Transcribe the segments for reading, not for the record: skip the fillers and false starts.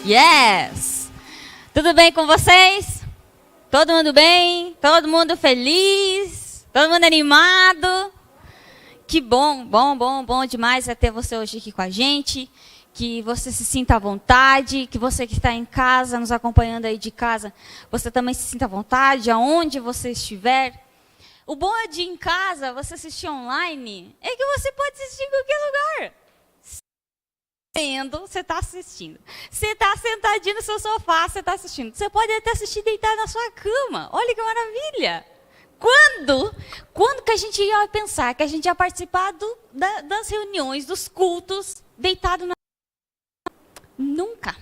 Yes! Tudo bem com vocês? Todo mundo bem? Todo mundo feliz? Todo mundo animado? Que bom, bom demais é ter você hoje aqui com a gente. Que você se sinta à vontade, que você que está em casa, nos acompanhando aí de casa, você também se sinta à vontade, aonde você estiver. O bom é de em casa, você assistir online, é que você pode assistir em qualquer lugar. Você está assistindo. Você está sentadinho no seu sofá, você está assistindo. Você pode até assistir deitado na sua cama. Olha que maravilha. Quando que a gente ia pensar que a gente ia participar das reuniões, dos cultos, deitado na Nunca.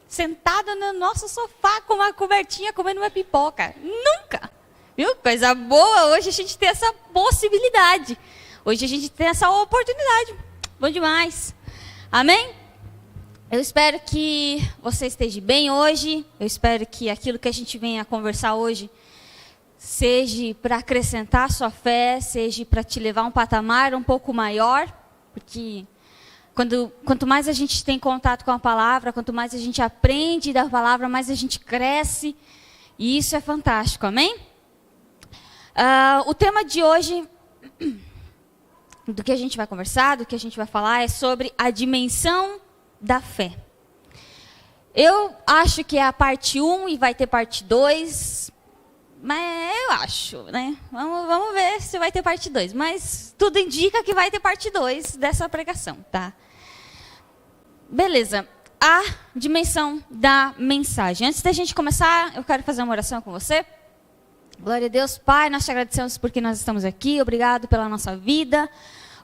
Sentado no nosso sofá com uma cobertinha, comendo uma pipoca. Nunca. Viu? Coisa boa, hoje a gente tem essa possibilidade. Hoje a gente tem essa oportunidade. Bom demais. Amém? Eu espero que você esteja bem hoje. Eu espero que aquilo que a gente venha conversar hoje seja para acrescentar a sua fé, seja para te levar a um patamar um pouco maior, porque quanto mais a gente tem contato com a palavra, quanto mais a gente aprende da palavra, mais a gente cresce. E isso é fantástico, amém? O tema de hoje, do que a gente vai conversar, do que a gente vai falar, é sobre a dimensão da fé. Eu acho que é a parte 1 e vai ter parte 2, mas eu acho, né? Vamos ver se vai ter parte 2, mas tudo indica que vai ter parte 2 dessa pregação, tá? Beleza, a dimensão da mensagem. Antes da gente começar, eu quero fazer uma oração com você. Glória a Deus, Pai, nós te agradecemos porque nós estamos aqui. Obrigado pela nossa vida.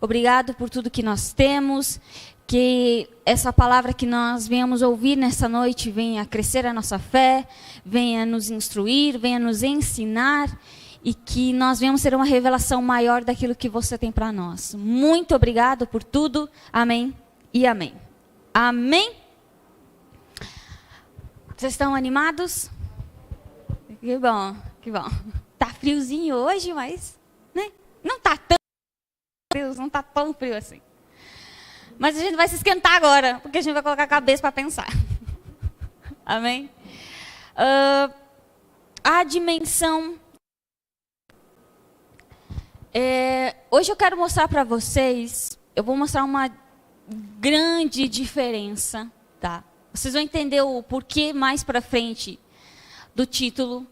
Obrigado por tudo que nós temos. Que essa palavra que nós venhamos ouvir nessa noite venha crescer a nossa fé, venha nos instruir, venha nos ensinar e que nós venhamos ter uma revelação maior daquilo que você tem para nós. Muito obrigado por tudo. Amém e amém. Amém? Vocês estão animados? Que bom, que bom. Tá friozinho hoje, mas né? Não tá tão frio, não tá tão frio assim. Mas a gente vai se esquentar agora, porque a gente vai colocar a cabeça para pensar. Amém? A dimensão. Hoje eu quero mostrar para vocês, eu vou mostrar uma grande diferença, tá? Vocês vão entender o porquê mais para frente do título,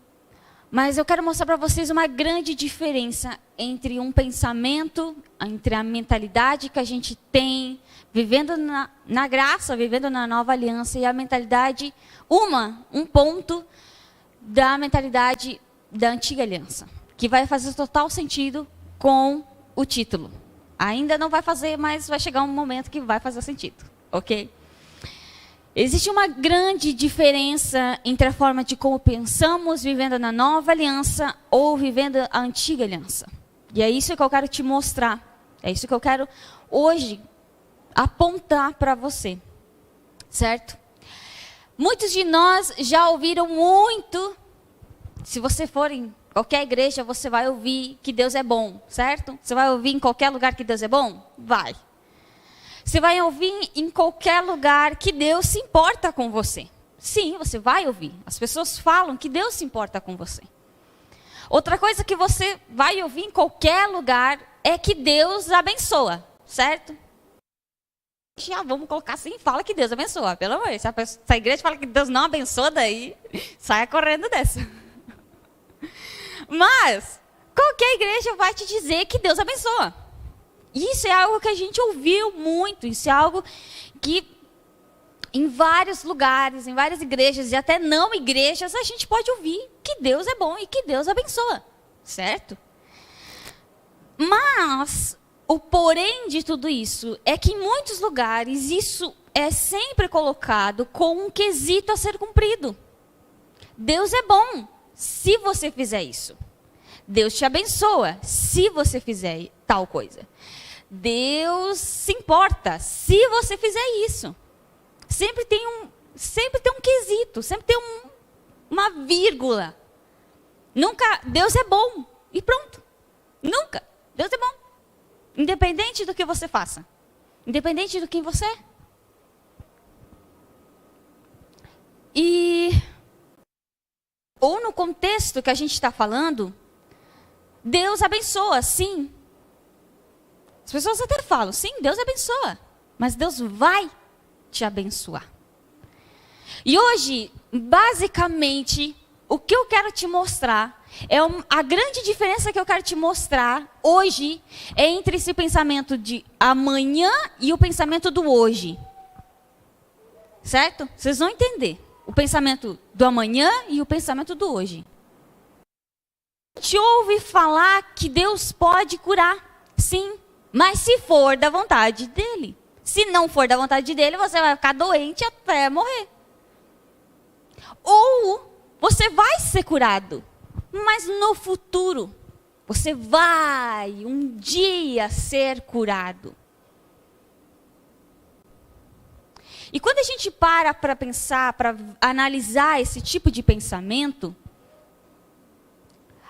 mas eu quero mostrar para vocês uma grande diferença entre um pensamento, entre a mentalidade que a gente tem, vivendo na graça, vivendo na nova aliança, e a mentalidade, um ponto da mentalidade da antiga aliança, que vai fazer total sentido com o título. Ainda não vai fazer, mas vai chegar um momento que vai fazer sentido, ok? Existe uma grande diferença entre a forma de como pensamos vivendo na nova aliança ou vivendo a antiga aliança. E é isso que eu quero te mostrar. É isso que eu quero hoje apontar para você. Certo? Muitos de nós já ouviram muito. Se você for em qualquer igreja, você vai ouvir que Deus é bom, certo? Você vai ouvir em qualquer lugar que Deus é bom? Vai. Você vai ouvir em qualquer lugar que Deus se importa com você. Sim, você vai ouvir. As pessoas falam que Deus se importa com você. Outra coisa que você vai ouvir em qualquer lugar é que Deus abençoa, certo? Já vamos colocar assim, fala que Deus abençoa. Pelo amor de Deus, se a igreja fala que Deus não abençoa, daí saia correndo dessa. Mas qualquer igreja vai te dizer que Deus abençoa. Isso é algo que a gente ouviu muito, isso é algo que em vários lugares, em várias igrejas e até não igrejas, a gente pode ouvir que Deus é bom e que Deus abençoa, certo? Mas o porém de tudo isso é que em muitos lugares isso é sempre colocado com um quesito a ser cumprido. Deus é bom se você fizer isso. Deus te abençoa se você fizer tal coisa. Deus se importa se você fizer isso. Sempre tem um quesito, sempre tem uma vírgula. Nunca, Deus é bom e pronto. Nunca, Deus é bom. Independente do que você faça. Independente do quem você é. ou no contexto que a gente está falando, Deus abençoa, sim. As pessoas até falam, sim, Deus abençoa. Mas Deus vai te abençoar. E hoje, basicamente, o que eu quero te mostrar, a grande diferença que eu quero te mostrar hoje é entre esse pensamento de amanhã e o pensamento do hoje. Certo? Vocês vão entender. O pensamento do amanhã e o pensamento do hoje. A gente ouve falar que Deus pode curar, sim, mas se for da vontade dele. Se não for da vontade dele, você vai ficar doente até morrer. Ou você vai ser curado, mas no futuro, você vai um dia ser curado. E quando a gente para pensar, para analisar esse tipo de pensamento,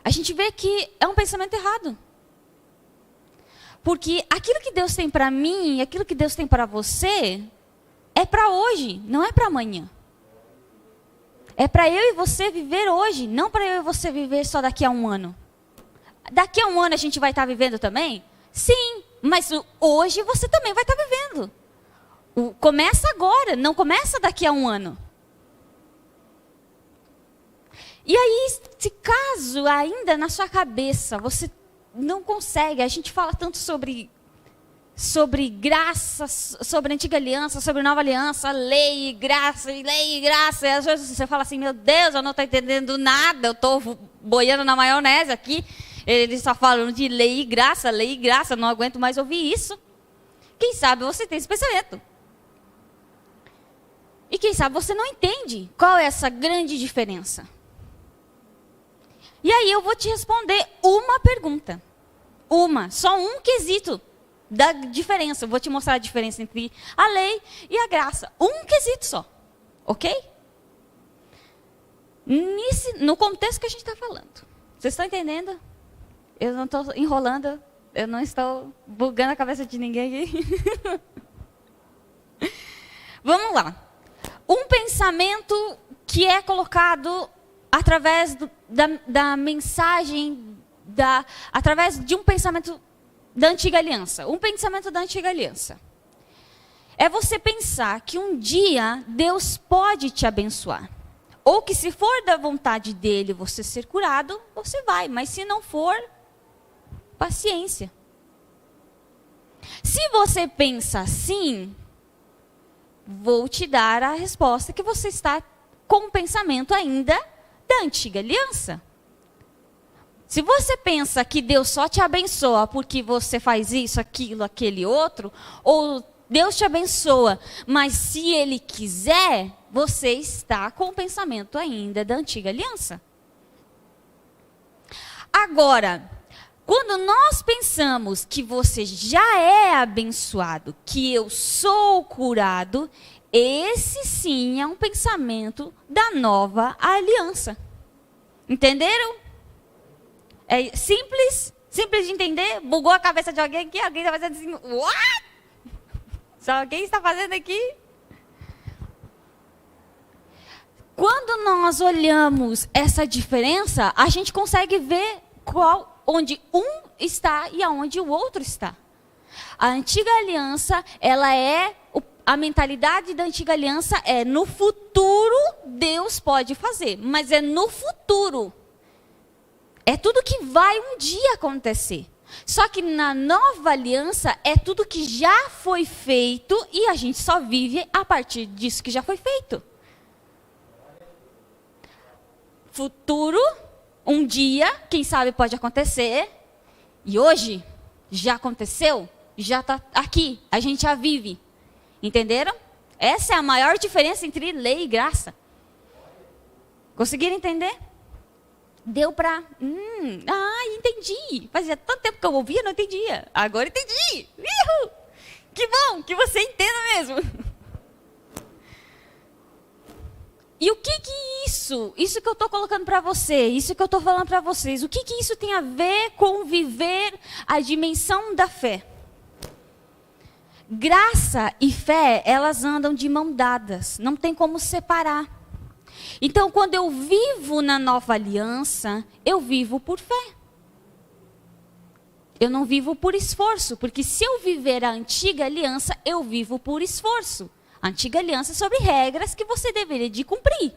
a gente vê que é um pensamento errado. Porque aquilo que Deus tem para mim, aquilo que Deus tem para você, é para hoje, não é para amanhã. É para eu e você viver hoje, não para eu e você viver só daqui a um ano. Daqui a um ano a gente vai estar vivendo também? Sim, mas hoje você também vai estar vivendo. Começa agora, não começa daqui a um ano. E aí, se caso ainda na sua cabeça você não consegue, a gente fala tanto sobre graça, sobre antiga aliança, sobre nova aliança, lei e graça, e às vezes você fala assim, meu Deus, eu não estou entendendo nada, eu estou boiando na maionese aqui, eles só falam de lei e graça, não aguento mais ouvir isso. Quem sabe você tem esse pensamento. E quem sabe você não entende qual é essa grande diferença. E aí eu vou te responder uma pergunta. Só um quesito da diferença. Eu vou te mostrar a diferença entre a lei e a graça. Um quesito só. Ok? No contexto que a gente está falando. Vocês estão entendendo? Eu não estou enrolando. Eu não estou bugando a cabeça de ninguém aqui. Vamos lá. Um pensamento que é colocado através da mensagem, através de um pensamento da antiga aliança. Um pensamento da antiga aliança. É você pensar que um dia Deus pode te abençoar. Ou que se for da vontade dele você ser curado, você vai. Mas se não for, paciência. Se você pensa assim, vou te dar a resposta que você está com o pensamento ainda da antiga aliança. Se você pensa que Deus só te abençoa porque você faz isso, aquilo, aquele outro, ou Deus te abençoa, mas se Ele quiser, você está com o pensamento ainda da antiga aliança. Agora, quando nós pensamos que você já é abençoado, que eu sou curado, esse sim é um pensamento da nova aliança. Entenderam? É simples de entender. Bugou a cabeça de alguém aqui? Alguém está fazendo assim, what? Só alguém está fazendo aqui? Quando nós olhamos essa diferença, a gente consegue ver onde um está e aonde o outro está. A antiga aliança, a mentalidade da antiga aliança é no futuro Deus pode fazer, mas é no futuro. É tudo que vai um dia acontecer. Só que na nova aliança é tudo que já foi feito e a gente só vive a partir disso que já foi feito. Futuro, um dia, quem sabe pode acontecer. E hoje, já aconteceu, já está aqui, a gente já vive. Entenderam? Essa é a maior diferença entre lei e graça. Conseguiram entender? Deu para... entendi. Fazia tanto tempo que eu ouvia, não entendia. Agora entendi. Uhul! Que bom que você entenda mesmo. E o que isso que eu estou colocando para você, isso que eu estou falando para vocês, o que isso tem a ver com viver a dimensão da fé? Graça e fé, elas andam de mão dadas, não tem como separar. Então, quando eu vivo na nova aliança, eu vivo por fé. Eu não vivo por esforço, porque se eu viver a antiga aliança, eu vivo por esforço. A antiga aliança é sobre regras que você deveria de cumprir.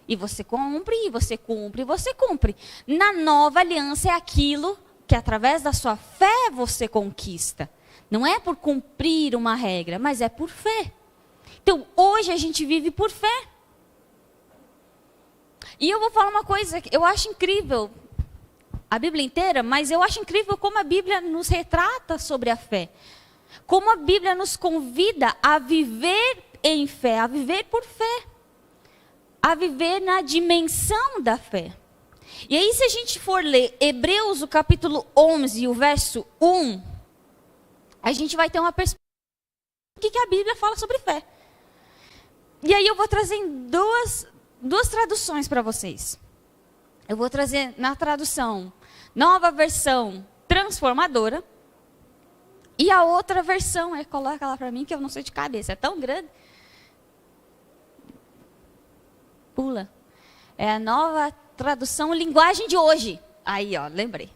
E você cumpre, e você cumpre, e você cumpre. Na nova aliança é aquilo que através da sua fé você conquista. Não é por cumprir uma regra, mas é por fé. Então, hoje a gente vive por fé. E eu vou falar uma coisa que eu acho incrível. A Bíblia inteira, mas eu acho incrível como a Bíblia nos retrata sobre a fé. Como a Bíblia nos convida a viver em fé, a viver por fé. A viver na dimensão da fé. E aí, se a gente for ler Hebreus, o capítulo 11, o verso 1, a gente vai ter uma perspectiva do que a Bíblia fala sobre fé. E aí eu vou trazer em duas traduções para vocês. Eu vou trazer na tradução Nova Versão Transformadora. E a outra versão, coloca lá para mim que eu não sei de cabeça, é tão grande. Pula. É a Nova Tradução Linguagem de Hoje. Aí, ó, lembrei.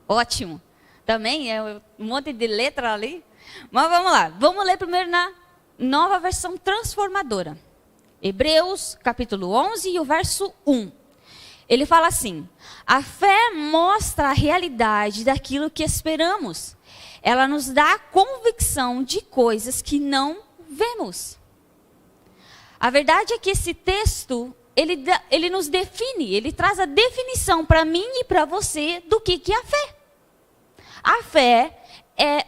Ótimo. Também é um monte de letra ali. Mas vamos lá. Vamos ler primeiro na Nova Versão Transformadora. Hebreus, capítulo 11 e o verso 1. Ele fala assim: a fé mostra a realidade daquilo que esperamos. Ela nos dá a convicção de coisas que não vemos. A verdade é que esse texto, ele nos define, ele traz a definição para mim e para você do que é a fé. A fé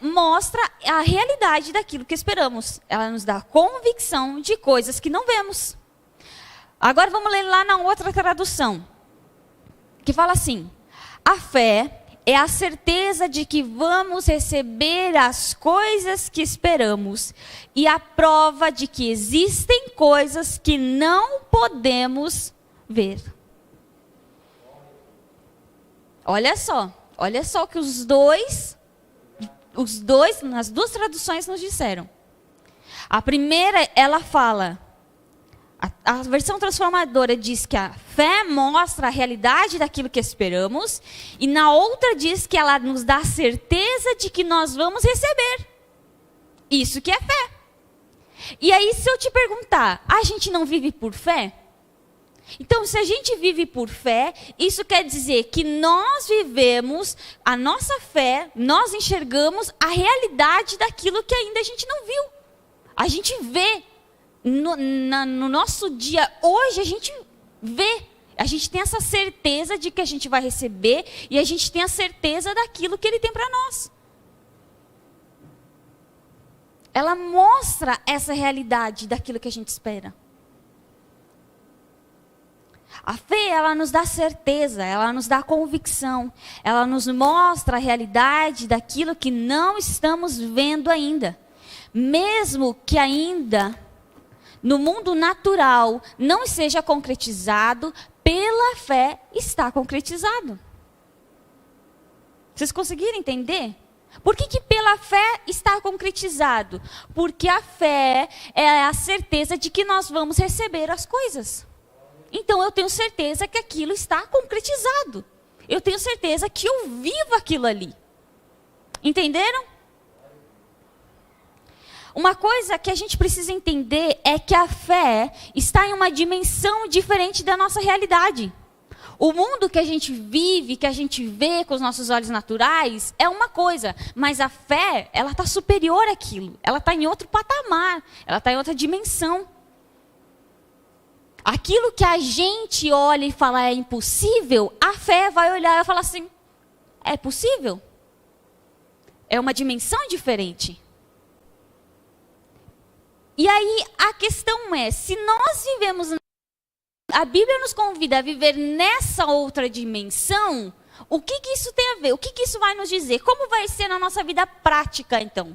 mostra a realidade daquilo que esperamos. Ela nos dá a convicção de coisas que não vemos. Agora vamos ler lá na outra tradução, que fala assim: a fé é a certeza de que vamos receber as coisas que esperamos e a prova de que existem coisas que não podemos ver. Olha só o que os dois, nas duas traduções nos disseram. A primeira, ela fala, a versão transformadora diz que a fé mostra a realidade daquilo que esperamos, e na outra diz que ela nos dá a certeza de que nós vamos receber. Isso que é fé. E aí, se eu te perguntar, a gente não vive por fé? Então, se a gente vive por fé, isso quer dizer que nós vivemos a nossa fé, nós enxergamos a realidade daquilo que ainda a gente não viu. A gente vê. No nosso dia, hoje, a gente vê. A gente tem essa certeza de que a gente vai receber e a gente tem a certeza daquilo que Ele tem para nós. Ela mostra essa realidade daquilo que a gente espera. A fé, ela nos dá certeza, ela nos dá convicção, ela nos mostra a realidade daquilo que não estamos vendo ainda. Mesmo que ainda no mundo natural não seja concretizado, pela fé está concretizado. Vocês conseguiram entender? Por que pela fé está concretizado? Porque a fé é a certeza de que nós vamos receber as coisas. Então eu tenho certeza que aquilo está concretizado. Eu tenho certeza que eu vivo aquilo ali. Entenderam? Uma coisa que a gente precisa entender é que a fé está em uma dimensão diferente da nossa realidade. O mundo que a gente vive, que a gente vê com os nossos olhos naturais, é uma coisa. Mas a fé, ela está superior àquilo. Ela está em outro patamar. Ela está em outra dimensão. Aquilo que a gente olha e fala é impossível, a fé vai olhar e falar assim, é possível? É uma dimensão diferente. E aí a questão é, se nós vivemos, a Bíblia nos convida a viver nessa outra dimensão, o que isso tem a ver? O que isso vai nos dizer? Como vai ser na nossa vida prática, então?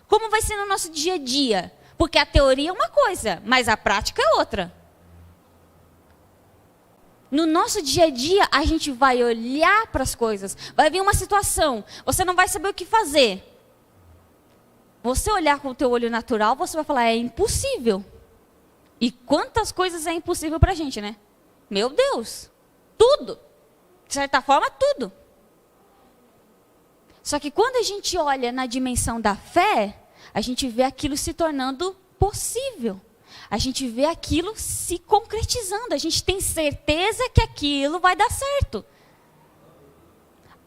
Como vai ser no nosso dia a dia? Porque a teoria é uma coisa, mas a prática é outra. No nosso dia a dia, a gente vai olhar para as coisas. Vai vir uma situação, você não vai saber o que fazer. Você olhar com o teu olho natural, você vai falar, é impossível. E quantas coisas é impossível para a gente, né? Meu Deus, tudo. De certa forma, tudo. Só que quando a gente olha na dimensão da fé, a gente vê aquilo se tornando possível. A gente vê aquilo se concretizando. A gente tem certeza que aquilo vai dar certo.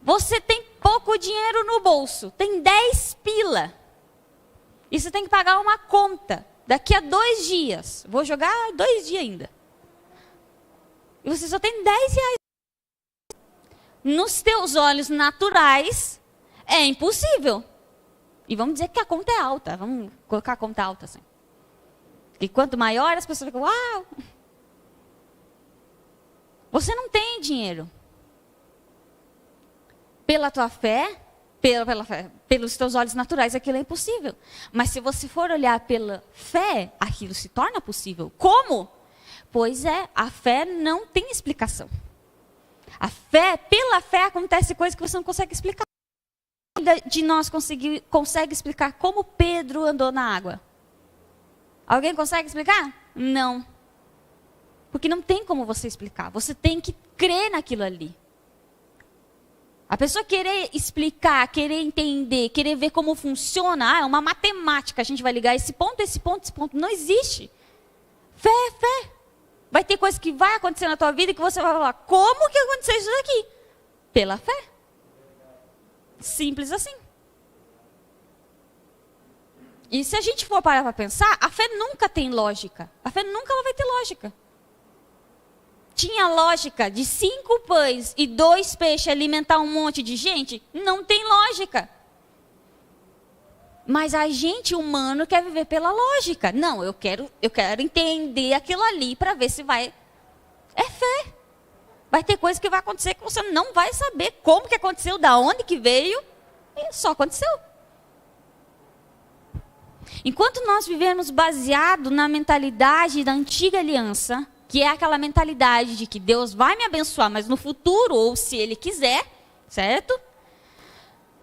Você tem pouco dinheiro no bolso, tem 10 pila. E você tem que pagar uma conta daqui a 2 dias. Vou jogar 2 dias ainda. E você só tem 10 reais. Nos teus olhos naturais, é impossível. E vamos dizer que a conta é alta. Vamos colocar a conta alta assim. E quanto maior, as pessoas ficam, uau! Você não tem dinheiro. Pela tua fé, pelos teus olhos naturais, aquilo é impossível. Mas se você for olhar pela fé, aquilo se torna possível. Como? Pois é, a fé não tem explicação. A fé, pela fé, acontece coisas que você não consegue explicar. De nós consegue explicar como Pedro andou na água? Alguém consegue explicar? Não. Porque não tem como você explicar. Você tem que crer naquilo ali. A pessoa querer explicar, querer entender, querer ver como funciona, é uma matemática. A gente vai ligar esse ponto, esse ponto, esse ponto. Não existe. Fé é fé. Vai ter coisa que vai acontecer na tua vida que você vai falar, como que aconteceu isso daqui? Pela fé. Simples assim. E se a gente for parar para pensar, a fé nunca tem lógica. A fé nunca vai ter lógica. Tinha lógica de 5 pães e 2 peixes alimentar um monte de gente? Não tem lógica. Mas a gente humano quer viver pela lógica. Não, eu quero entender aquilo ali para ver se vai. É fé. Vai ter coisa que vai acontecer que você não vai saber como que aconteceu, da onde que veio, e só aconteceu. Enquanto nós vivemos baseado na mentalidade da antiga aliança, que é aquela mentalidade de que Deus vai me abençoar, mas no futuro, ou se Ele quiser, certo?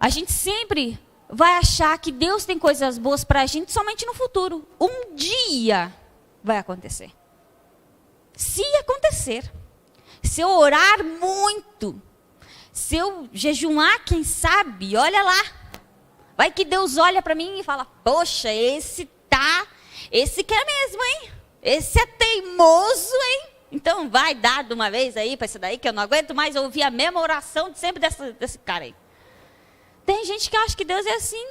A gente sempre vai achar que Deus tem coisas boas para a gente somente no futuro. Um dia vai acontecer. Se acontecer. Se eu orar muito, se eu jejuar, quem sabe, olha lá. Vai que Deus olha para mim e fala, poxa, esse quer mesmo, hein? Esse é teimoso, hein? Então vai dar de uma vez aí para isso daí, que eu não aguento mais ouvir a mesma oração de sempre desse cara aí. Tem gente que acha que Deus é assim,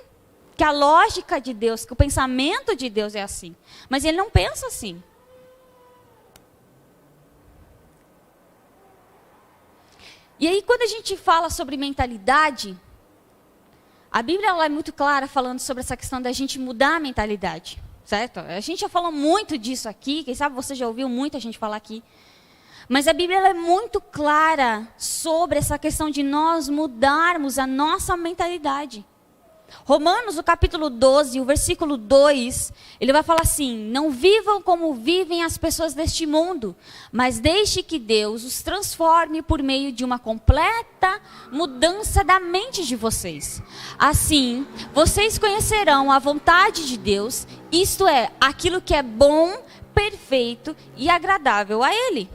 que a lógica de Deus, que o pensamento de Deus é assim. Mas Ele não pensa assim. E aí, quando a gente fala sobre mentalidade, a Bíblia ela é muito clara falando sobre essa questão da gente mudar a mentalidade, certo? A gente já falou muito disso aqui, quem sabe você já ouviu muita gente falar aqui. Mas a Bíblia ela é muito clara sobre essa questão de nós mudarmos a nossa mentalidade. Romanos, o capítulo 12, o versículo 2, ele vai falar assim, não vivam como vivem as pessoas deste mundo, mas deixe que Deus os transforme por meio de uma completa mudança da mente de vocês. Assim, vocês conhecerão a vontade de Deus, isto é, aquilo que é bom, perfeito e agradável a Ele.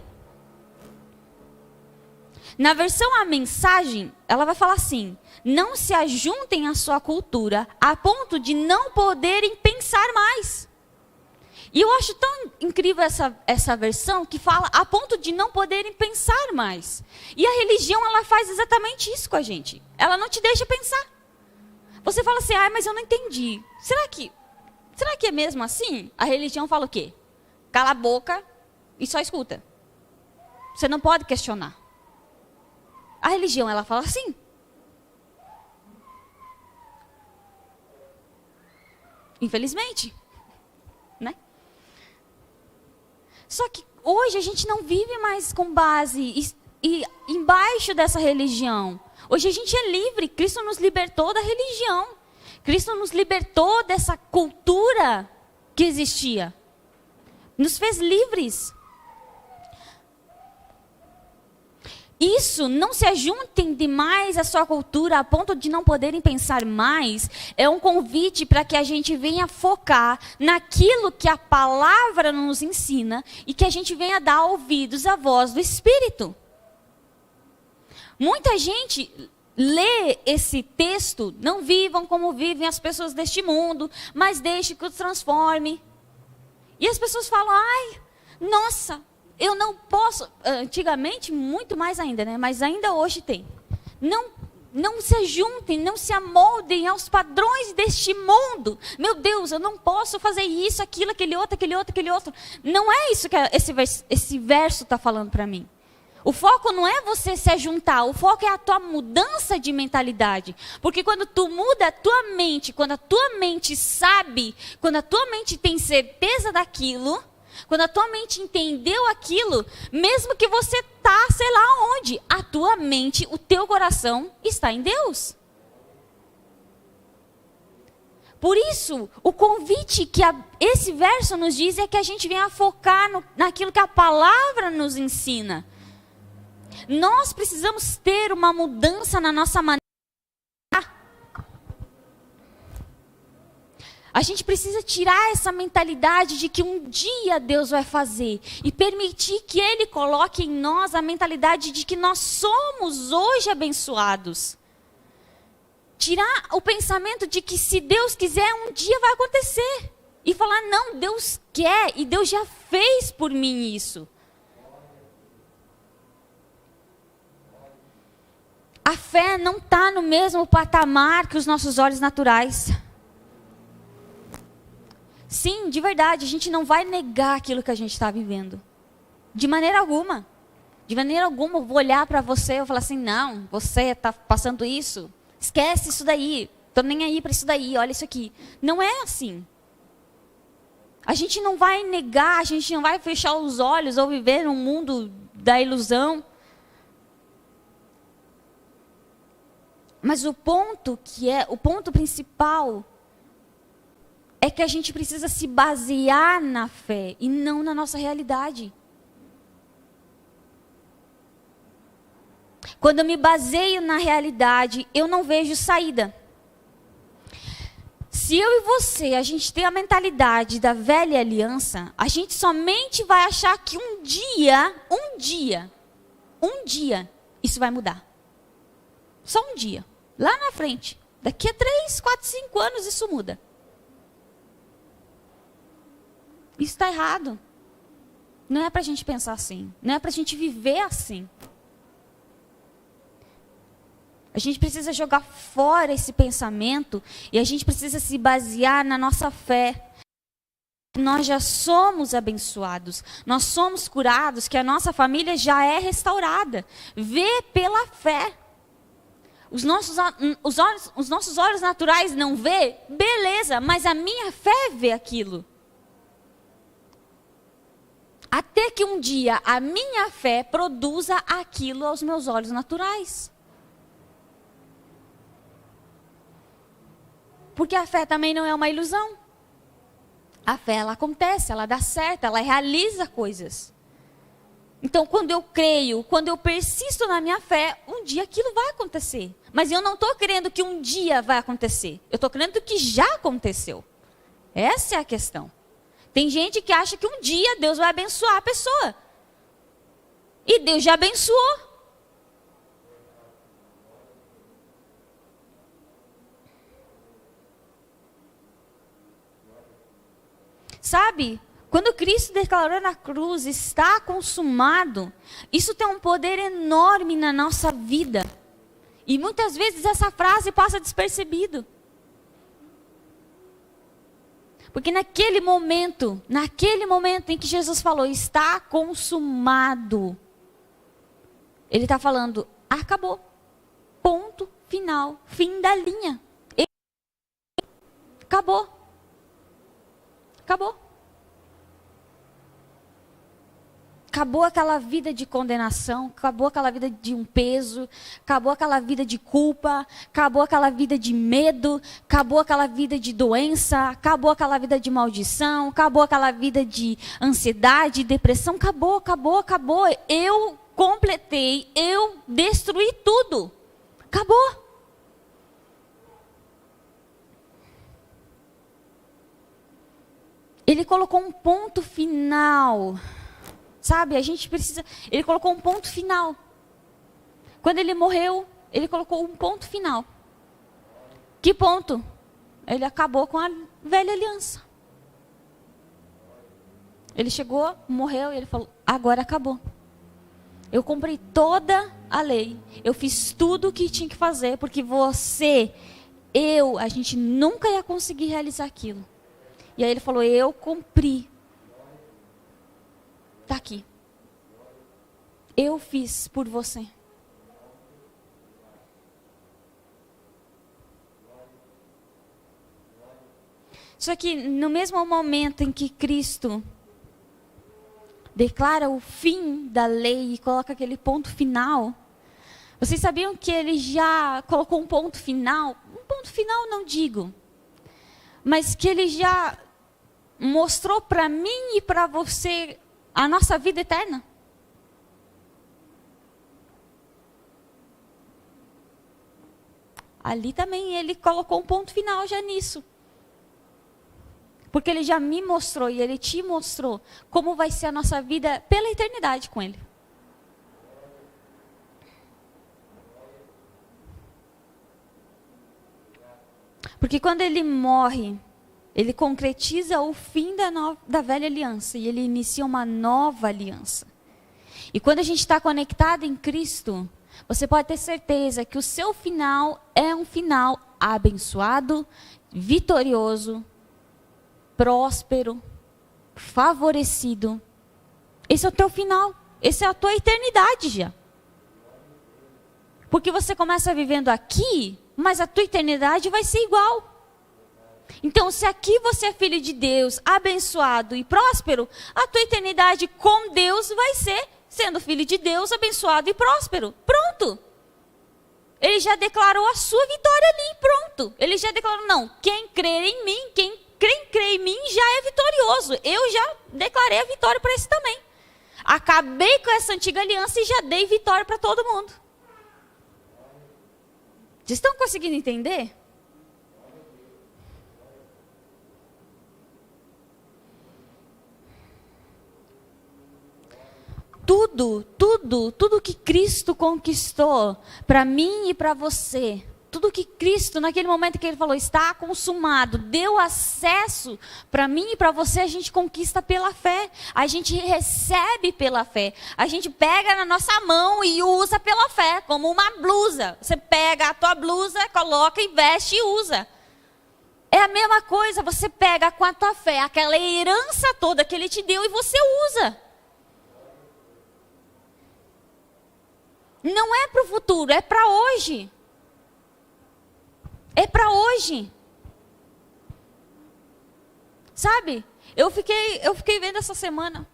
Na versão A Mensagem, ela vai falar assim, não se ajuntem à sua cultura a ponto de não poderem pensar mais. E eu acho tão incrível essa versão que fala a ponto de não poderem pensar mais. E a religião, ela faz exatamente isso com a gente. Ela não te deixa pensar. Você fala assim, mas eu não entendi. Será que é mesmo assim? A religião fala o quê? Cala a boca e só escuta. Você não pode questionar. A religião, ela fala assim. Infelizmente, né? Só que hoje a gente não vive mais com base e embaixo dessa religião. Hoje a gente é livre. Cristo nos libertou da religião. Cristo nos libertou dessa cultura que existia. Nos fez livres. isso, não se ajuntem demais à sua cultura a ponto de não poderem pensar mais, é um convite para que a gente venha focar naquilo que a palavra nos ensina e que a gente venha dar ouvidos à voz do Espírito. Muita gente lê esse texto, não vivam como vivem as pessoas deste mundo, mas deixe que os transforme. E as pessoas falam, ai, nossa, eu não posso, antigamente muito mais ainda, né? Mas ainda hoje tem. Não se juntem, não se amoldem aos padrões deste mundo. Meu Deus, eu não posso fazer isso, aquilo, aquele outro. Não é isso que esse verso está falando para mim. O foco não é você se ajuntar, o foco é a tua mudança de mentalidade. Porque quando tu muda a tua mente, quando a tua mente sabe, quando a tua mente tem certeza daquilo, quando a tua mente entendeu aquilo, mesmo que você está, sei lá onde, a tua mente, o teu coração está em Deus. Por isso, o convite que esse verso nos diz é que a gente venha focar naquilo que a palavra nos ensina. Nós precisamos ter uma mudança na nossa maneira. A gente precisa tirar essa mentalidade de que um dia Deus vai fazer e permitir que Ele coloque em nós a mentalidade de que nós somos hoje abençoados. Tirar o pensamento de que se Deus quiser, um dia vai acontecer. E falar, não, Deus quer e Deus já fez por mim isso. A fé não está no mesmo patamar que os nossos olhos naturais. Sim, de verdade, a gente não vai negar aquilo que a gente está vivendo. De maneira alguma. De maneira alguma eu vou olhar para você e vou falar assim, não, você está passando isso. Esquece isso daí. Estou nem aí para isso daí, olha isso aqui. Não é assim. A gente não vai negar, a gente não vai fechar os olhos ou viver num mundo da ilusão. Mas o ponto principal é que a gente precisa se basear na fé e não na nossa realidade. Quando eu me baseio na realidade, eu não vejo saída. Se eu e você, a gente tem a mentalidade da velha aliança, a gente somente vai achar que um dia, isso vai mudar. Só um dia. Lá na frente. Daqui a 3, 4, 5 anos isso muda. Isso está errado. Não é para a gente pensar assim. Não é para a gente viver assim. A gente precisa jogar fora esse pensamento e a gente precisa se basear na nossa fé. Nós já somos abençoados. Nós somos curados, que a nossa família já é restaurada. Vê pela fé. Os nossos olhos naturais não vê, beleza, mas a minha fé vê aquilo. Até que um dia a minha fé produza aquilo aos meus olhos naturais. Porque a fé também não é uma ilusão. A fé, ela acontece, ela dá certo, ela realiza coisas. Então, quando eu creio, quando eu persisto na minha fé, um dia aquilo vai acontecer. Mas eu não estou crendo que um dia vai acontecer. Eu estou crendo que já aconteceu. Essa é a questão. Tem gente que acha que um dia Deus vai abençoar a pessoa. E Deus já abençoou. Sabe? Quando Cristo declarou na cruz, está consumado, isso tem um poder enorme na nossa vida. E muitas vezes essa frase passa despercebido. Porque naquele momento em que Jesus falou, está consumado, Ele está falando, acabou. Ponto final, fim da linha. Acabou. Acabou. Acabou aquela vida de condenação, acabou aquela vida de um peso, acabou aquela vida de culpa, acabou aquela vida de medo, acabou aquela vida de doença, acabou aquela vida de maldição, acabou aquela vida de ansiedade, depressão, acabou. Eu completei, eu destruí tudo. Acabou. Ele colocou um ponto final. Sabe, a gente precisa... Ele colocou um ponto final. Quando ele morreu, ele colocou um ponto final. Que ponto? Ele acabou com a velha aliança. Ele chegou, morreu e ele falou, agora acabou. Eu cumpri toda a lei. Eu fiz tudo o que tinha que fazer, porque você, a gente nunca ia conseguir realizar aquilo. E aí ele falou, eu cumpri. Está aqui. Eu fiz por você. Só que no mesmo momento em que Cristo declara o fim da lei e coloca aquele ponto final, vocês sabiam que ele já colocou um ponto final? Um ponto final não digo, mas que ele já mostrou para mim e para você a nossa vida eterna? Ali também ele colocou um ponto final já nisso. Porque ele já me mostrou e ele te mostrou como vai ser a nossa vida pela eternidade com ele. Porque quando ele morre, ele concretiza o fim da velha aliança e ele inicia uma nova aliança. E quando a gente está conectado em Cristo, você pode ter certeza que o seu final é um final abençoado, vitorioso, próspero, favorecido. Esse é o teu final. Essa é a tua eternidade já. Porque você começa vivendo aqui, mas a tua eternidade vai ser igual. Então, se aqui você é filho de Deus, abençoado e próspero, a tua eternidade com Deus vai ser sendo filho de Deus, abençoado e próspero. Pronto. Ele já declarou a sua vitória ali, pronto. Ele já declarou, não, quem crer em mim, quem crê em mim já é vitorioso. Eu já declarei a vitória para esse também. Acabei com essa antiga aliança e já dei vitória para todo mundo. Vocês estão conseguindo entender? Tudo que Cristo conquistou para mim e para você, tudo que Cristo, naquele momento que ele falou, está consumado, deu acesso para mim e para você, a gente conquista pela fé, a gente recebe pela fé, a gente pega na nossa mão e usa pela fé, como uma blusa. Você pega a tua blusa, coloca e veste e usa. É a mesma coisa, você pega com a tua fé aquela herança toda que ele te deu e você usa. Não é para o futuro, é para hoje. É para hoje. Sabe? Eu fiquei vendo essa semana.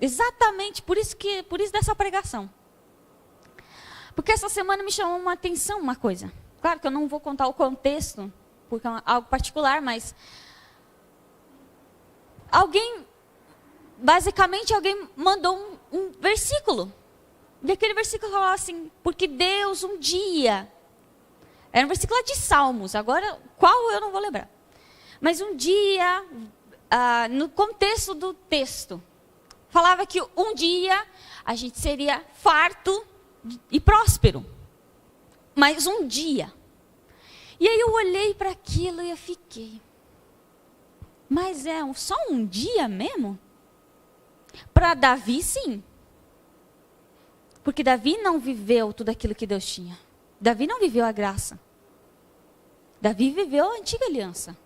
Exatamente por isso dessa pregação. Porque essa semana me chamou uma atenção uma coisa. Claro que eu não vou contar o contexto, porque é algo particular, mas basicamente alguém mandou um versículo. E aquele versículo falava assim, porque Deus um dia, era um versículo de Salmos, agora qual eu não vou lembrar. Mas um dia, no contexto do texto, falava que um dia a gente seria farto e próspero. Mas um dia. E aí eu olhei para aquilo e eu fiquei, mas é só um dia mesmo? Para Davi, sim. Porque Davi não viveu tudo aquilo que Deus tinha. Davi não viveu a graça. Davi viveu a antiga aliança.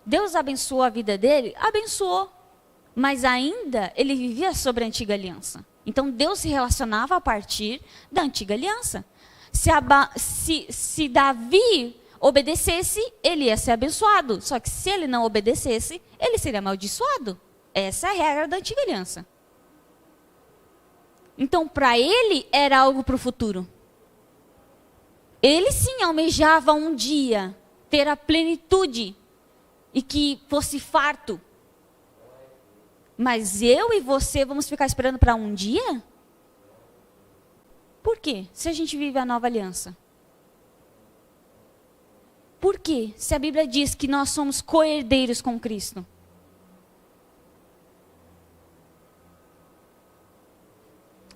Deus abençoou a vida dele? Abençoou. Mas ainda ele vivia sobre a antiga aliança. Então Deus se relacionava a partir da antiga aliança. Se Davi obedecesse, ele ia ser abençoado. Só que se ele não obedecesse, ele seria amaldiçoado. Essa é a regra da antiga aliança. Então, para ele, era algo para o futuro. Ele sim almejava um dia ter a plenitude e que fosse farto. Mas eu e você vamos ficar esperando para um dia? Por quê? Se a gente vive a nova aliança. Por quê? Se a Bíblia diz que nós somos co-herdeiros com Cristo.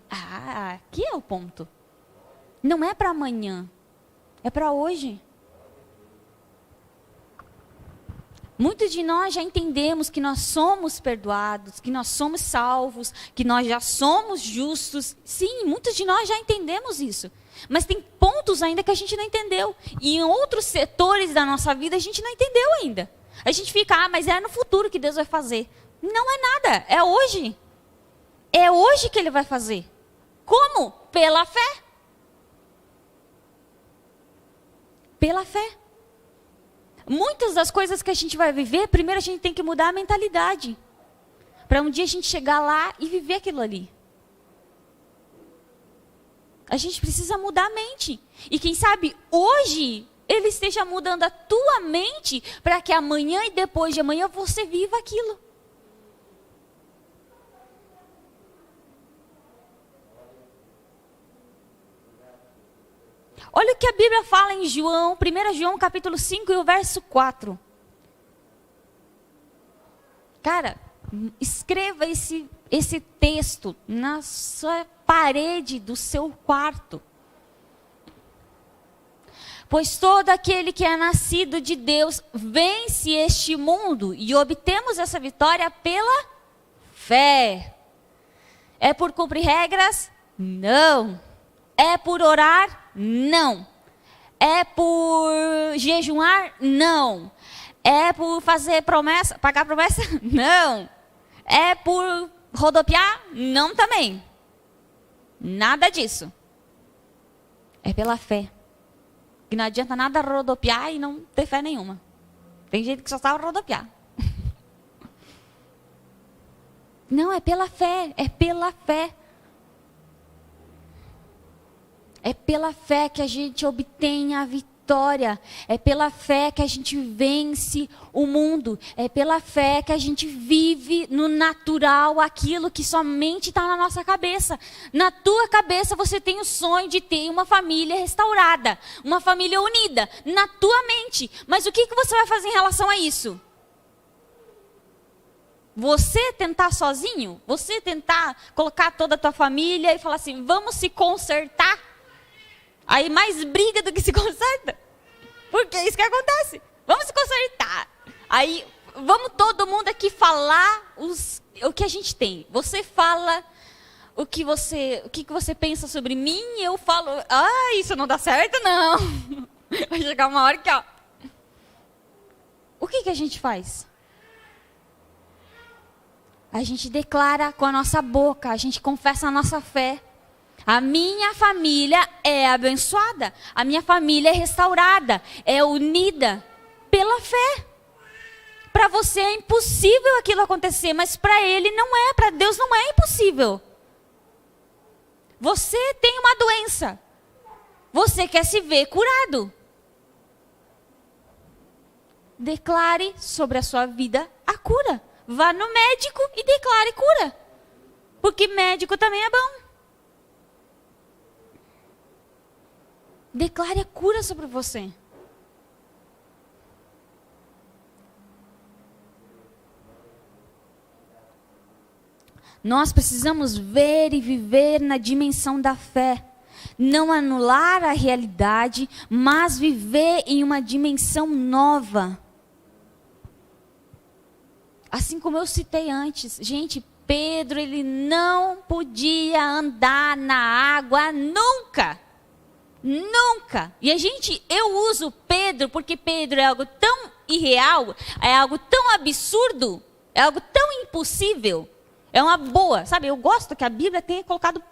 Ah, aqui é o ponto. Não é para amanhã. É para hoje. Muitos de nós já entendemos que nós somos perdoados, que nós somos salvos, que nós já somos justos. Sim, muitos de nós já entendemos isso. Mas tem pontos ainda que a gente não entendeu. E em outros setores da nossa vida a gente não entendeu ainda. A gente fica, mas é no futuro que Deus vai fazer. Não é nada, é hoje. É hoje que Ele vai fazer. Como? Pela fé. Pela fé. Muitas das coisas que a gente vai viver, primeiro a gente tem que mudar a mentalidade. Para um dia a gente chegar lá e viver aquilo ali. A gente precisa mudar a mente. E quem sabe hoje Ele esteja mudando a tua mente para que amanhã e depois de amanhã você viva aquilo. Olha o que a Bíblia fala em João, 1 João capítulo 5 e o verso 4. Cara, escreva esse texto na sua parede do seu quarto. Pois todo aquele que é nascido de Deus vence este mundo e obtemos essa vitória pela fé. É por cumprir regras? Não. É por orar? Não. É por jejuar? Não. É por fazer promessa, pagar promessa? Não. É por rodopiar? Não também. Nada disso. É pela fé. Que não adianta nada rodopiar e não ter fé nenhuma. Tem gente que só sabe rodopiar. Não, é pela fé. É pela fé. É pela fé que a gente obtém a vitória. É pela fé que a gente vence o mundo. É pela fé que a gente vive no natural aquilo que somente está na nossa cabeça. Na tua cabeça você tem o sonho de ter uma família restaurada, uma família unida, na tua mente. Mas o que você vai fazer em relação a isso? Você tentar sozinho? Você tentar colocar toda a tua família e falar assim, vamos se consertar? Aí mais briga do que se conserta. Porque é isso que acontece. Vamos se consertar. Aí vamos todo mundo aqui falar o que a gente tem. Você fala o que você pensa sobre mim e eu falo, isso não dá certo não. Vai chegar uma hora que, o que a gente faz? A gente declara com a nossa boca, a gente confessa a nossa fé. A minha família é abençoada, a minha família é restaurada, é unida pela fé. Para você é impossível aquilo acontecer, mas para Ele não é, para Deus não é impossível. Você tem uma doença, você quer se ver curado. Declare sobre a sua vida a cura. Vá no médico e declare cura, porque médico também é bom. Declare a cura sobre você. Nós precisamos ver e viver na dimensão da fé. Não anular a realidade, mas viver em uma dimensão nova. Assim como eu citei antes, gente, Pedro, ele não podia andar na água nunca. Nunca. E eu uso Pedro porque Pedro é algo tão irreal, é algo tão absurdo, é algo tão impossível. É uma boa, sabe? Eu gosto que a Bíblia tenha colocado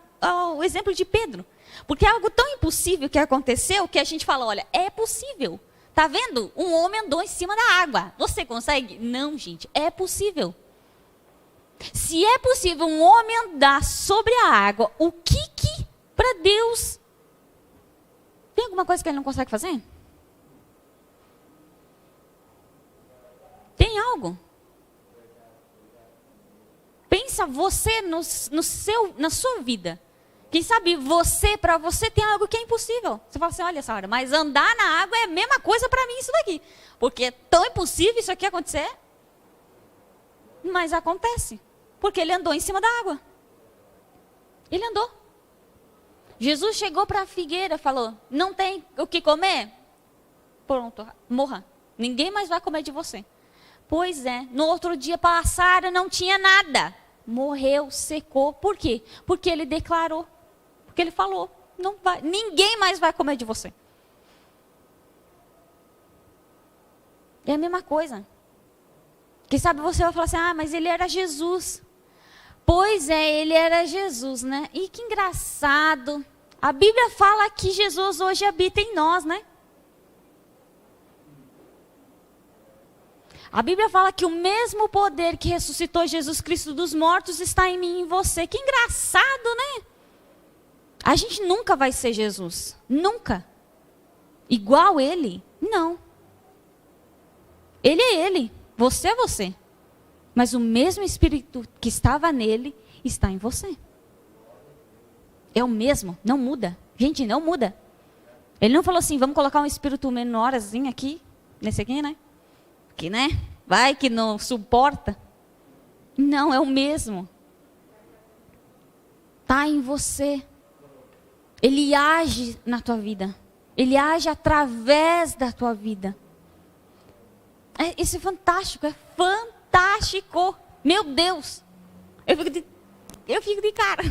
o exemplo de Pedro. Porque é algo tão impossível que aconteceu que a gente fala, olha, é possível. Tá vendo? Um homem andou em cima da água. Você consegue? Não, gente, é possível. Se é possível um homem andar sobre a água, o que para Deus... Tem alguma coisa que ele não consegue fazer? Tem algo? pensa você na sua vida. Quem sabe para você tem algo que é impossível. Você fala assim, olha, Sara, mas andar na água é a mesma coisa para mim isso daqui. Porque é tão impossível isso aqui acontecer. Mas acontece. Porque ele andou em cima da água. Ele andou. Jesus chegou para a figueira e falou, não tem o que comer? Pronto, morra. Ninguém mais vai comer de você. Pois é, no outro dia passaram, não tinha nada. Morreu, secou. Por quê? Porque ele declarou. Porque ele falou, não vai, ninguém mais vai comer de você. É a mesma coisa. Quem sabe você vai falar assim, mas ele era Jesus. Pois é, ele era Jesus, né? E que engraçado. A Bíblia fala que Jesus hoje habita em nós, né? A Bíblia fala que o mesmo poder que ressuscitou Jesus Cristo dos mortos está em mim e em você. Que engraçado, né? A gente nunca vai ser Jesus. Nunca. Igual ele? Não. Ele é ele. Você é você. Mas o mesmo Espírito que estava nele está em você. É o mesmo. Não muda. Gente, não muda. Ele não falou assim, vamos colocar um espírito menorzinho aqui. Nesse aqui, né? Que, né? Vai que não suporta. Não, é o mesmo. Está em você. Ele age na tua vida. Ele age através da tua vida. Isso é fantástico, é fantástico. Meu Deus. Eu fico de cara.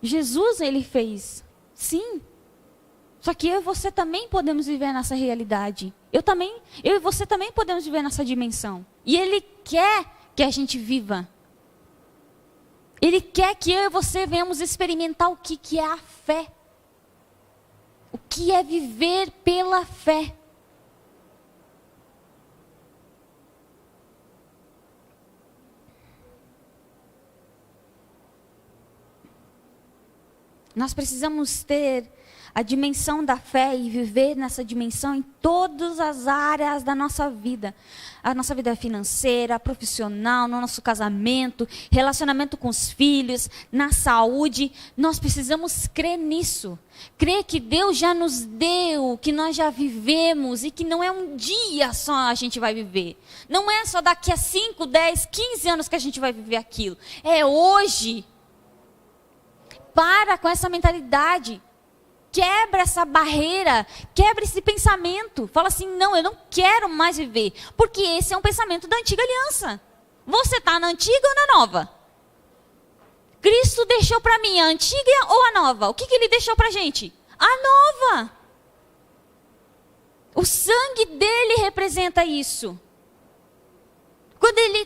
Jesus, ele fez. Sim. Só que eu e você também podemos viver nessa realidade. Eu e você também podemos viver nessa dimensão. E ele quer que a gente viva. Ele quer que eu e você venhamos experimentar o que é a fé. O que é viver pela fé. Nós precisamos ter a dimensão da fé e viver nessa dimensão em todas as áreas da nossa vida. A nossa vida financeira, profissional, no nosso casamento, relacionamento com os filhos, na saúde. Nós precisamos crer nisso. Crer que Deus já nos deu, que nós já vivemos e que não é um dia só a gente vai viver. Não é só daqui a 5, 10, 15 anos que a gente vai viver aquilo. É hoje. Para com essa mentalidade. Quebra essa barreira, quebra esse pensamento. Fala assim, não, eu não quero mais viver. Porque esse é um pensamento da antiga aliança. Você está na antiga ou na nova? Cristo deixou para mim a antiga ou a nova? O que ele deixou para a gente? A nova. O sangue dele representa isso. Quando ele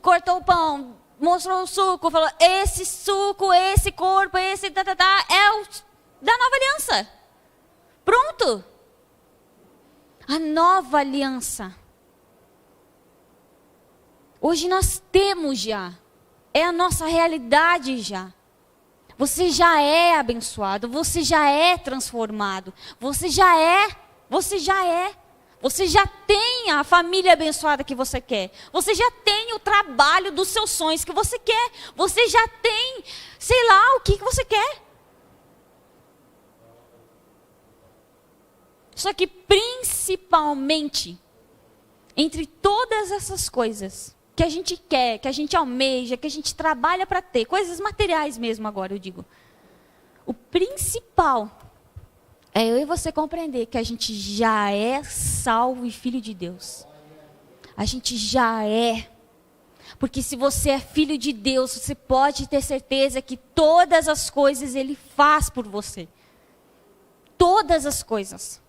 cortou o pão, mostrou o suco, falou, esse suco, esse corpo, esse é o da nova aliança. Pronto. A nova aliança. Hoje nós temos já. É a nossa realidade já. Você já é abençoado. Você já é transformado. Você já é. Você já é. Você já tem a família abençoada que você quer. Você já tem o trabalho dos seus sonhos que você quer. Você já tem, sei lá, o que você quer. Só que principalmente, entre todas essas coisas que a gente quer, que a gente almeja, que a gente trabalha para ter, coisas materiais mesmo agora eu digo. O principal é eu e você compreender que a gente já é salvo e filho de Deus. A gente já é. Porque se você é filho de Deus, você pode ter certeza que todas as coisas Ele faz por você. Todas as coisas.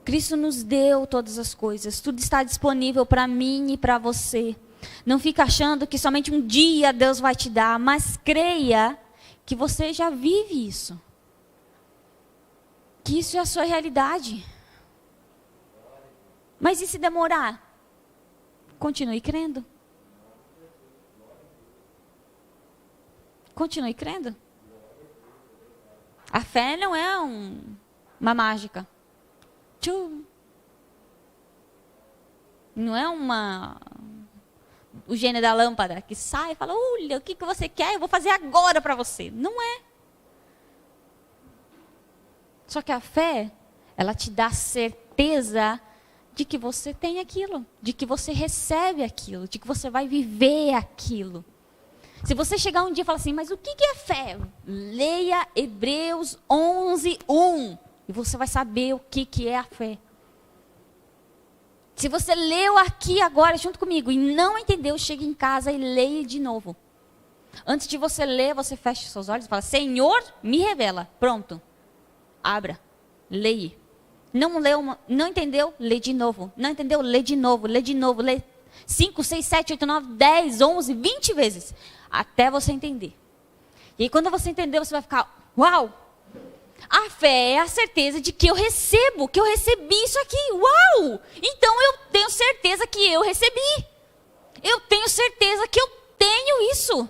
Cristo nos deu todas as coisas. Tudo está disponível para mim e para você. Não fica achando que somente um dia Deus vai te dar, mas creia que você já vive isso. Que isso é a sua realidade. Mas e se demorar? Continue crendo. Continue crendo. A fé não é uma mágica. Não é o gênio da lâmpada que sai e fala, olha, o que você quer? Eu vou fazer agora para você. Não é. Só que a fé, ela te dá certeza de que você tem aquilo, de que você recebe aquilo, de que você vai viver aquilo. Se você chegar um dia e falar assim, mas o que é fé? Leia Hebreus 11:1 e você vai saber o que é a fé. Se você leu aqui agora junto comigo e não entendeu, chegue em casa e leia de novo. Antes de você ler, você fecha os seus olhos e fala, Senhor, me revela. Pronto. Abra. Leia. Não leu, não entendeu? Lê de novo. Não entendeu? Lê de novo. Lê de novo. Lê 5, 6, 7, 8, 9, 10, 11, 20 vezes. Até você entender. E aí, quando você entender, você vai ficar, uau! A fé é a certeza de que eu recebo, que eu recebi isso aqui. Uau! Então eu tenho certeza que eu recebi. Eu tenho certeza que eu tenho isso.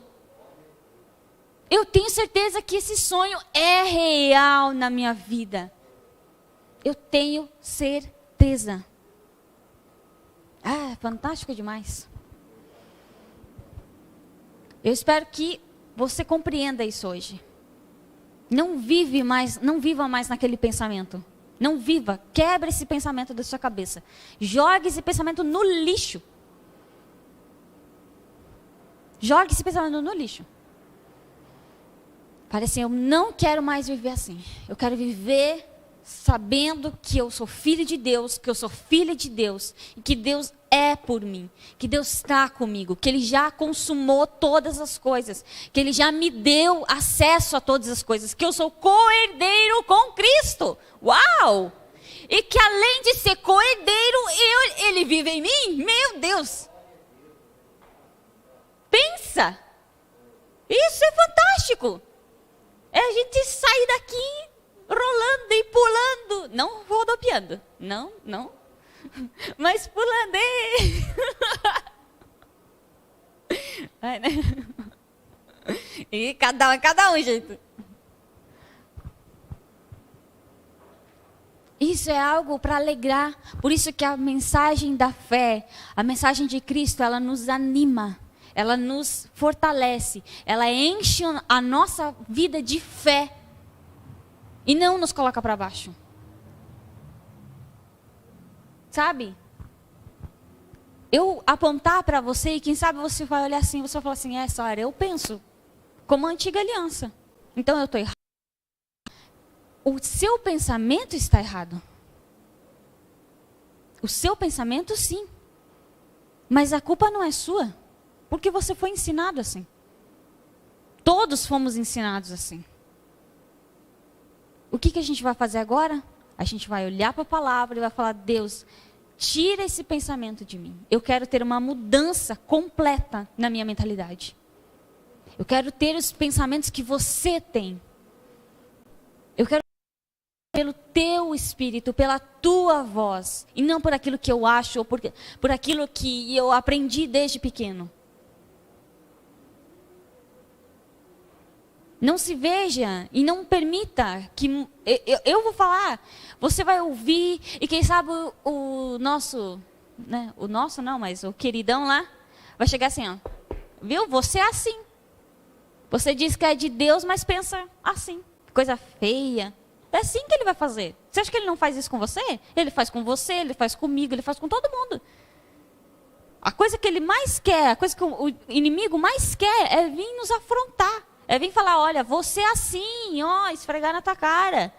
Eu tenho certeza que esse sonho é real na minha vida. Eu tenho certeza. Ah, fantástico demais. Eu espero que você compreenda isso hoje. Não viva mais naquele pensamento. Não viva, quebra esse pensamento da sua cabeça. Jogue esse pensamento no lixo. Jogue esse pensamento no lixo. Fale assim, eu não quero mais viver assim. Eu quero viver sabendo que eu sou filho de Deus, que eu sou filha de Deus, e que Deus é por mim, que Deus está comigo, que Ele já consumou todas as coisas, que Ele já me deu acesso a todas as coisas, que eu sou co-herdeiro com Cristo. Uau! E que além de ser co-herdeiro, Ele vive em mim? Meu Deus! Pensa! Isso é fantástico! É a gente sair daqui rolando e pulando, não rodopiando, não, mas pulando. Vai, né? E cada um jeito. Isso é algo para alegrar. Por isso que a mensagem da fé, a mensagem de Cristo, ela nos anima. Ela nos fortalece, ela enche a nossa vida de fé e não nos coloca para baixo. Sabe? Eu apontar para você e quem sabe você vai olhar assim, você vai falar assim, Sara, eu penso como a antiga aliança. Então eu estou errado. O seu pensamento está errado. O seu pensamento sim. Mas a culpa não é sua. Porque você foi ensinado assim. Todos fomos ensinados assim. O que a gente vai fazer agora? A gente vai olhar para a palavra e vai falar, Deus, tira esse pensamento de mim. Eu quero ter uma mudança completa na minha mentalidade. Eu quero ter os pensamentos que você tem. Eu quero pelo teu espírito, pela tua voz. E não por aquilo que eu acho ou por aquilo que eu aprendi desde pequeno. Não se veja e não permita que... Eu vou falar, você vai ouvir e quem sabe o nosso... Né, o nosso não, mas o queridão lá vai chegar assim, ó. Viu? Você é assim. Você diz que é de Deus, mas pensa assim. Coisa feia. É assim que ele vai fazer. Você acha que ele não faz isso com você? Ele faz com você, ele faz comigo, ele faz com todo mundo. A coisa que ele mais quer, a coisa que o inimigo mais quer é vir nos afrontar. É vir falar, olha, você é assim, ó, esfregar na tua cara.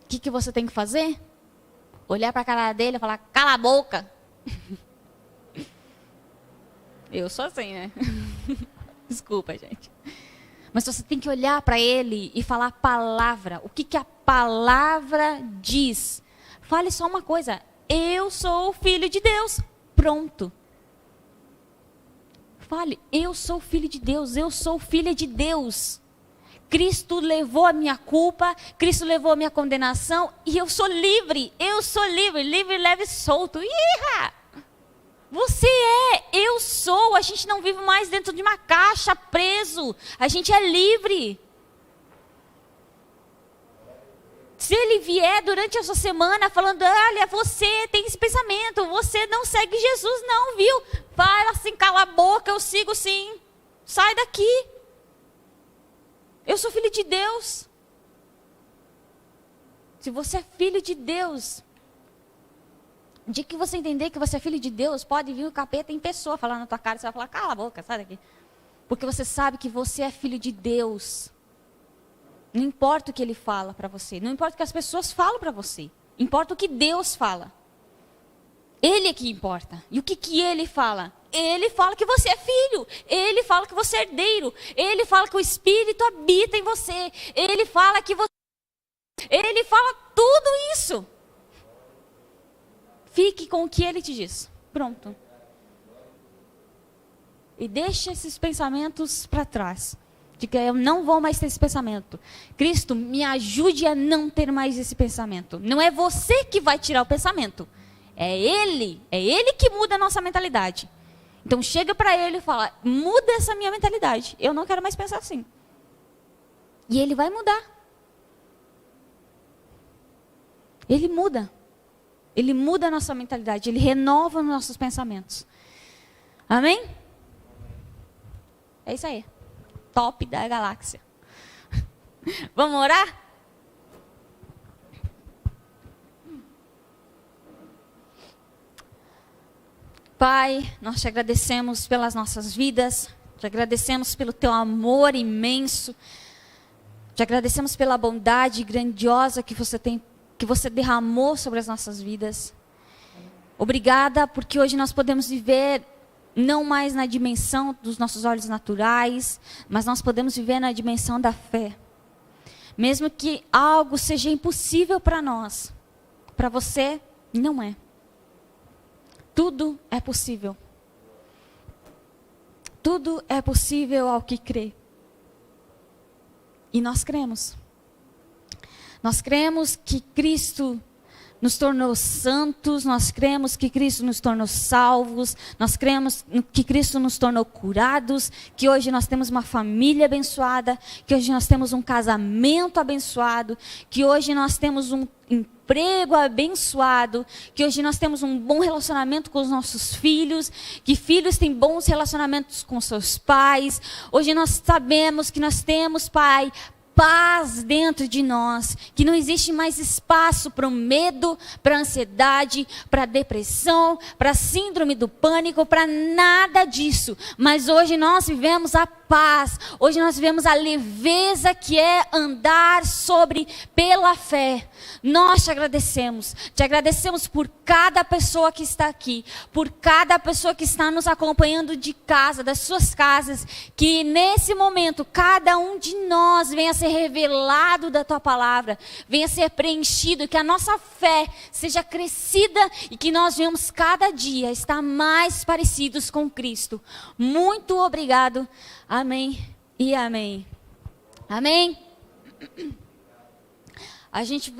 O que você tem que fazer? Olhar para a cara dele e falar, cala a boca. Eu sou assim, né? Desculpa, gente. Mas você tem que olhar para ele e falar a palavra. O que a palavra diz? Fale só uma coisa. Eu sou o filho de Deus. Pronto. Fale, eu sou filho de Deus, eu sou filha de Deus. Cristo levou a minha culpa, Cristo levou a minha condenação e eu sou livre, livre, leve e solto. Iha! Você eu sou, a gente não vive mais dentro de uma caixa, preso, a gente é livre. Se ele vier durante a sua semana falando, olha, você tem esse pensamento, você não segue Jesus não, viu? Fala assim, cala a boca, eu sigo sim. Sai daqui. Eu sou filho de Deus. Se você é filho de Deus, o dia que você entender que você é filho de Deus, pode vir o capeta em pessoa falar na tua cara, você vai falar, cala a boca, sai daqui. Porque você sabe que você é filho de Deus. Não importa o que ele fala para você, não importa o que as pessoas falam para você, importa o que Deus fala. Ele é que importa. E o que ele fala? Ele fala que você é filho, ele fala que você é herdeiro, ele fala que o Espírito habita em você, ele fala que você... Ele fala tudo isso. Fique com o que ele te diz. Pronto. E deixa esses pensamentos para trás. Diga, eu não vou mais ter esse pensamento. Cristo, me ajude a não ter mais esse pensamento. Não é você que vai tirar o pensamento. É Ele que muda a nossa mentalidade. Então chega para Ele e fala, muda essa minha mentalidade. Eu não quero mais pensar assim. E Ele vai mudar. Ele muda. Ele muda a nossa mentalidade. Ele renova os nossos pensamentos. Amém? É isso aí. Top da galáxia. Vamos orar? Pai, nós te agradecemos pelas nossas vidas. Te agradecemos pelo teu amor imenso. Te agradecemos pela bondade grandiosa que você derramou sobre as nossas vidas. Obrigada porque hoje nós podemos viver não mais na dimensão dos nossos olhos naturais, mas nós podemos viver na dimensão da fé. Mesmo que algo seja impossível para nós, para você não é. Tudo é possível. Tudo é possível ao que crê. E nós cremos. Nós cremos que Cristo nos tornou santos, nós cremos que Cristo nos tornou salvos, nós cremos que Cristo nos tornou curados, que hoje nós temos uma família abençoada, que hoje nós temos um casamento abençoado, que hoje nós temos um emprego abençoado, que hoje nós temos um bom relacionamento com os nossos filhos, que filhos têm bons relacionamentos com seus pais. Hoje nós sabemos que nós temos, Pai, paz dentro de nós, que não existe mais espaço para o medo, para a ansiedade, para a depressão, para a síndrome do pânico, para nada disso. Mas hoje nós vivemos a paz, hoje nós vivemos a leveza que é andar pela fé. Nós te agradecemos por cada pessoa que está aqui, por cada pessoa que está nos acompanhando de casa, das suas casas, que nesse momento cada um de nós venha ser revelado da tua palavra, venha ser preenchido, que a nossa fé seja crescida e que nós venhamos cada dia estar mais parecidos com Cristo. Muito obrigado. Amém e amém. Amém. A gente